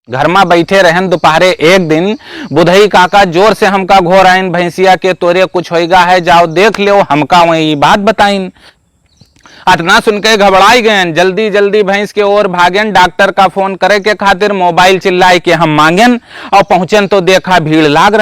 घर में बैठे रहन दोपहरे एक दिन बुधई काका जोर से हमका घोर आइन भैंसिया के तोरे कुछ होएगा है, जाओ देख लो। हमका वही बात बताइन। अतना सुन के घबराई गए, जल्दी जल्दी भैंस के ओर भागेन। डॉक्टर का फोन करे के खातिर मोबाइल चिल्लाए के हम मांगेन और पहुंचन तो देखा भीड़ लाग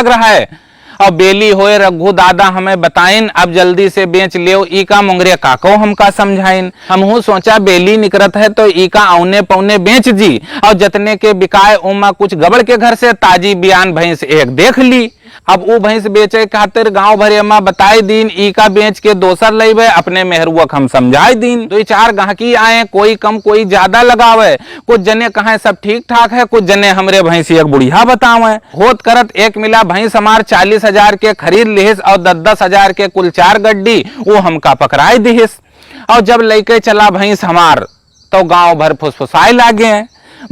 रहा है। और बेली होए रघु दादा हमें बताइन, अब जल्दी से बेच लियो। ई का मुंगरे काको हमका समझाइन। हमहू सोचा बेली निकरत है तो ई का औने पौने बेच जी, और जतने के बिकाए उमा कुछ गबड़ के घर से ताजी बियान भैंस एक देख ली। अब वो भैंस बेचे खातिर गांव भरे में बताई दीन, ई का बेच के दोसर लेबे। अपने मेहरुआ हम समझाई दीन। 2-4 गाहकी आए, कोई कम कोई ज्यादा लगावे। कुछ जने कहे सब ठीक ठाक है, कुछ जने हमरे भैंस एक बुढ़िया बतावे। होत करत एक मिला भैंस हमार 40,000 के खरीद लिहिस और 10-10 हजार के कुल 4 गड्डी वो हमका पकड़ाई दिहिस। और जब लेके चला भैंस हमार तो गांव भर फुसफुसाए लागे,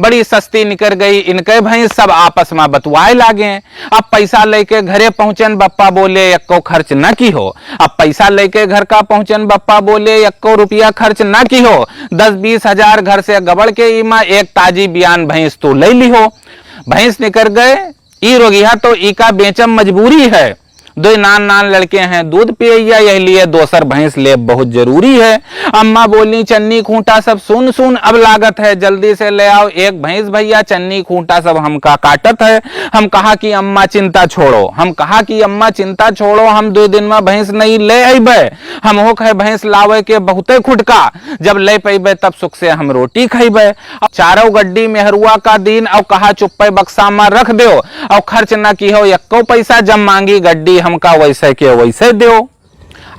बड़ी सस्ती निकल गई इनके भैंस। सब आपस में बतवाए लागे। अब पैसा लेके घरे पहुंचन बप्पा बोले एको खर्च न की हो। अब पैसा लेके घर का पहुंचन बप्पा बोले एको रुपया खर्च न की हो। 10-20 हजार घर से गबड़ के ईमा एक ताजी बियान भैंस तो ले ली हो। भैंस निकल गए ई रोगिया तो ई का बेचम मजबूरी है। 2 नान लड़के हैं, दूध पियैया, यही लिए दोसर भैंस ले बहुत जरूरी है। अम्मा बोली चन्नी खूंटा सब सुन अब लागत है, जल्दी से ले आओ एक भैंस भैया, चन्नी खूंटा सब हमका काटत है। हम कहा कि अम्मा चिंता छोड़ो, हम 2 दिन में भैंस नहीं ले अबे। हम हो कहे भैंस लावे के बहुते खुटका, जब ले पैबे तब सुख से हम रोटी खैबे। चारों गड्डी मेहरुआ का दिन और कहा चुप्पे बक्सा में रख दो और खर्च न की हो एको पैसा, जब मांगी गड्डी हमका वैसे के वैसे दो।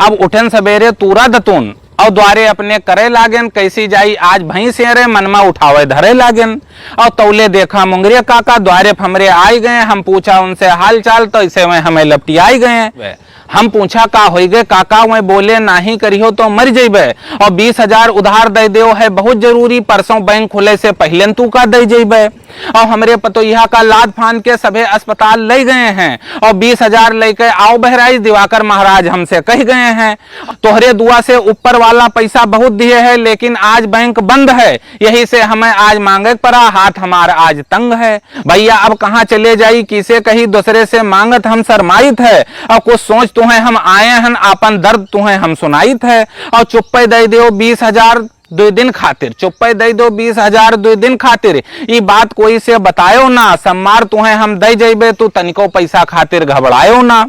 अब उठन सवेरे तूरा दतून और द्वारे अपने करे लागेन, कैसी जाई आज भैंस रे मनमा उठावे धरे लागेन। और तौले देखा मुंगरे काका द्वारे हमरे आए गए। हम पूछा उनसे हाल चाल तो इसे में हमें लपटी आई गए। हम पूछा का हो गए काका, वह बोले नाही करियो तो मर जेबे और 20,000 उधार दे दो है बहुत जरूरी, परसों बैंक खुले से पहले तू का दे जेबे। और हमरे पतोहिया का लाद फान के सभे अस्पताल ले गए हैं और 20,000 लेके आओ बहराइच दिवाकर महाराज हमसे कह गए हैं। तोहरे दुआ से ऊपर वाला पैसा बहुत दिए है, लेकिन आज बैंक बंद है, यही से हमें आज मांगे पड़ा, हाथ हमारा आज तंग है। भैया अब कहाँ चले जाई, किसे कहीं दूसरे से मांगत हम शरमाइत है। और कुछ सोच तुम्हें हम आए हैं, आपन दर्द तुम्हें हम सुनाइत है। और चुप्पे दे दो 20,000 2 दिन खातिर, चुप्पे दे दो 20,000 2 दिन खातिर। ये बात कोई से बतायो ना, सम्मार तुम्हें हम दे जेबे, तू तनिको पैसा खातिर घबरायो ना।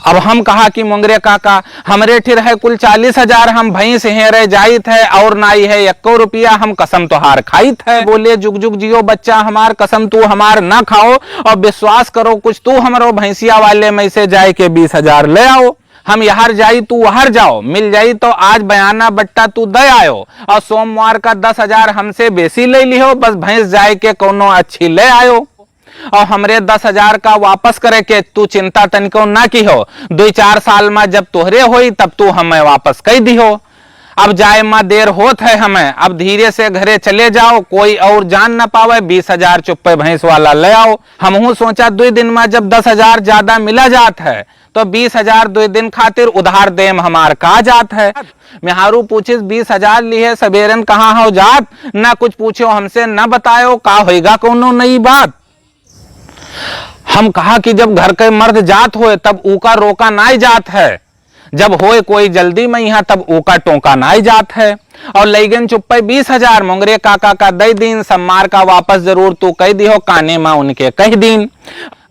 अब हम कहा कि मुंगरे काका हमरे ठिर है कुल 40,000, हम भैंस हेरे जाइत है और नाई है एको रुपया, हम कसम तोहार खाइत है। बोले जुग जुग जियो बच्चा हमार, कसम तू हमार ना खाओ और विश्वास करो कुछ तू हमरो भैंसिया वाले में से जाए के 20,000 ले आओ। हम यहार जाई तू वहार जाओ, मिल जाई तो आज बयाना बट्टा तू दे आयो और सोमवार का 10,000 हमसे बेसी ले लियो, बस भैंस जाए के कोनो अच्छी ले आयो। और हमरे 10,000 का वापस करे के तू चिंता तनिको ना की हो। 2-4 साल में जब तोहरे होई तब तू हमें वापस कह दी हो। अब जाए माँ देर होत है हमें, अब धीरे से घरे चले जाओ, कोई और जान ना पावे। 20,000 चुप्पे भैंस वाला ले आओ। हमहू सोचा 2 दिन में जब 10,000 ज्यादा मिला जात है तो 20,000 2 दिन खातिर उधार देम हमार का जात है। मेहारू पूछिस 20,000 लिए सवेरन कहाँ हो जात, ना कुछ पूछो हमसे न बतायो का होएगा कोनो नई बात। हम कहा कि जब घर के मर्द जात होए तब ऊका रोका नाई जात है, जब होए कोई जल्दी में यहाँ तब ऊका टोका नाई जात है। और लेगन चुप्पे 20,000 मुंगरे काका का दे दिन, सम्मार का वापस जरूर तू कह दी हो, काने में उनके कह दिन।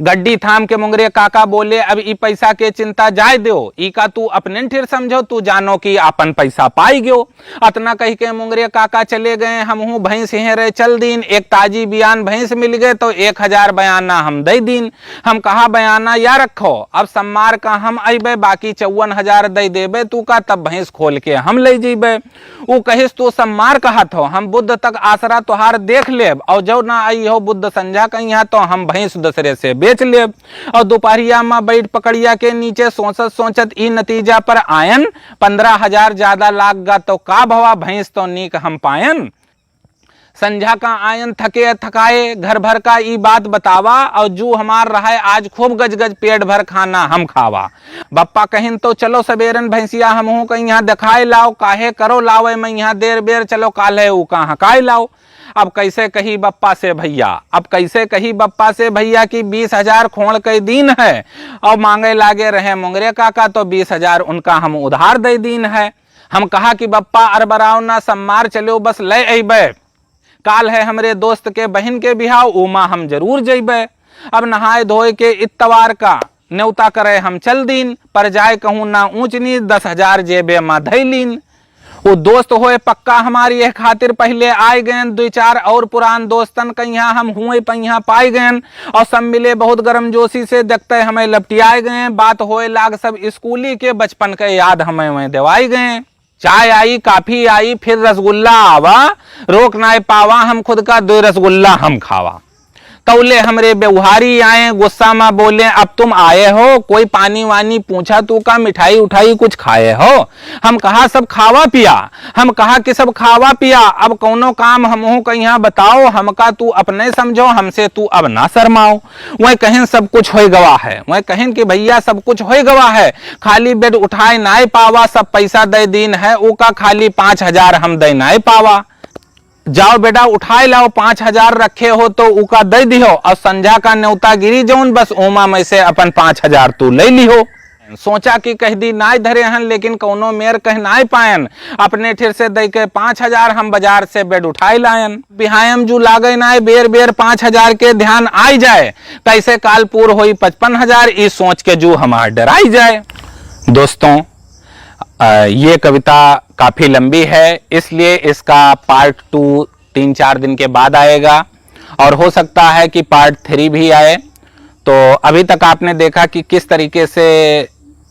गड्डी थाम के मुंगरे काका बोले अब ई पैसा के चिंता जाय दो, ई का तू अपने ठिर समझो, तू जानो कि अपन पैसा पाई गयो। अतना कह के मुंगरे काका चले गए। हम हूँ भैंस हेरे चल दिन, एक ताजी बियान भैंस मिल गए तो 1,000 बयाना हम दे दिन। हम कहा बयाना या रखो, अब सम्मार का हम अबे, बाकी 54,000 दे देबे तू का, तब भैंस खोल के हम ले जीबे। वो कहिस तू सम्मार कहत हो, हम बुद्ध तक आसरा तोहार देख लेब और जो ना आई हो बुद्ध संझा कहीं तो हम भैंस दूसरे से बेच लेब। और दोपहरिया में बैठ पकड़िया के नीचे सोचत सोचत ई नतीजा पर आयन, 15,000 ज्यादा लाग गा तो का भवा, भैंस तो नीक हम पायन। संझा का आयन थके थकाए घर भर का ई बात बतावा और जू हमार रहा है आज खूब गजगज पेट भर खाना हम खावा। बप्पा कहिन तो चलो सवेरन भैंसिया हमहू कहीं यहाँ दिखाए लाओ, काहे करो लावे मैं यहाँ देर बेर, चलो काले ऊ कहाँ हकाए लाओ। अब कैसे कही बप्पा से भैया, अब कैसे कही बप्पा से भैया कि 20,000 खोड़ के दिन है और मांगे लागे रहे मुंगरे काका तो 20,000 उनका हम उधार दे दीन है। हम कहा कि बप्पा अरबराव ना सम्मार चलो बस ले अबे, काल है हमरे दोस्त के बहन के बिहाव उमा हम जरूर जइबे। अब नहाए धोए के इतवार का न्योता करे हम चल दीन, पर जाए कहूँ ना ऊंच नीच 10,000 जेबे माँ धैलीन। वो दोस्त होए पक्का हमारी यह खातिर पहले आए गए, 2-4 और पुरान दोस्तन का यहाँ हम हुए पहिया पाए गए और सब मिले बहुत गर्मजोशी से देखते हमें लपटियाए गए। बात होए लाग सब स्कूली के बचपन के याद हमें वहीं दिवाई गए। चाय आई काफी आई फिर रसगुल्ला आवा, रोक ना पावा हम खुद का 2 रसगुल्ला हम खावा। तौले हमरे व्यवहारी आए गुस्सा में बोले अब तुम आए हो, कोई पानी वानी पूछा तू का मिठाई उठाई कुछ खाए हो। हम कहा सब खावा पिया, हम कहा कि सब खावा पिया, अब कौनो काम हमहू का यहाँ बताओ, हमका तू अपने समझो हमसे तू अब ना शर्माओ। वह कहें सब कुछ हो गवा है, वह कहें कि भैया सब कुछ हो गवा है, खाली बेड उठाए ना पावा, सब पैसा दे दीन है उका खाली 5,000 हम दे ना पावा। जाओ बेटा उठाए लाओ, 5,000 रखे हो तो उका दे दियो और संझा का न्योता गिरी जौन बस ओमा में से अपन 5,000 तू ले लिहो। सोचा कि कह दी नाय धरे हन लेकिन कौनो मेर कह नाय पायन, अपने ठिर से दे के 5,000 हम बाजार से बेड उठाए लायन। बिहायम जू लागे नाय बेर बेर 5,000 के ध्यान आई जाए, कैसे काल पूर होई 55,000 इस सोच के जू हमार डराई जाए। दोस्तों ये कविता काफी लंबी है, इसलिए इसका पार्ट 2 3-4 दिन के बाद आएगा और हो सकता है कि पार्ट 3 भी आए। तो अभी तक आपने देखा कि किस तरीके से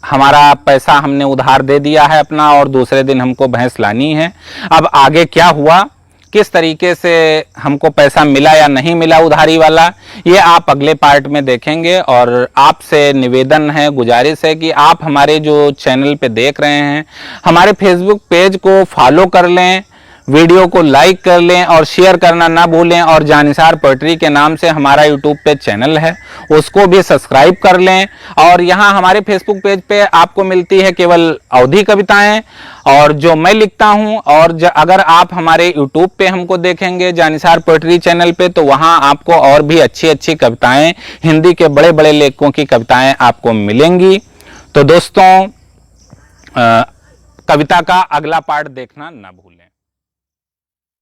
हमारा पैसा हमने उधार दे दिया है अपना और दूसरे दिन हमको भैंस लानी है। अब आगे क्या हुआ, किस तरीके से हमको पैसा मिला या नहीं मिला उधारी वाला, ये आप अगले पार्ट में देखेंगे। और आपसे निवेदन है, गुजारिश है कि आप हमारे जो चैनल पे देख रहे हैं हमारे फेसबुक पेज को फॉलो कर लें, वीडियो को लाइक कर लें और शेयर करना ना भूलें। और जानिसार पोएट्री के नाम से हमारा यूट्यूब पे चैनल है उसको भी सब्सक्राइब कर लें। और यहाँ हमारे फेसबुक पेज पे आपको मिलती है केवल अवधी कविताएं और जो मैं लिखता हूँ। और अगर आप हमारे यूट्यूब पे हमको देखेंगे जानिसार पोएट्री चैनल पे तो वहाँ आपको और भी अच्छी अच्छी कविताएं, हिंदी के बड़े बड़े लेखकों की कविताएं आपको मिलेंगी। तो दोस्तों कविता का अगला पार्ट देखना ना भूलें।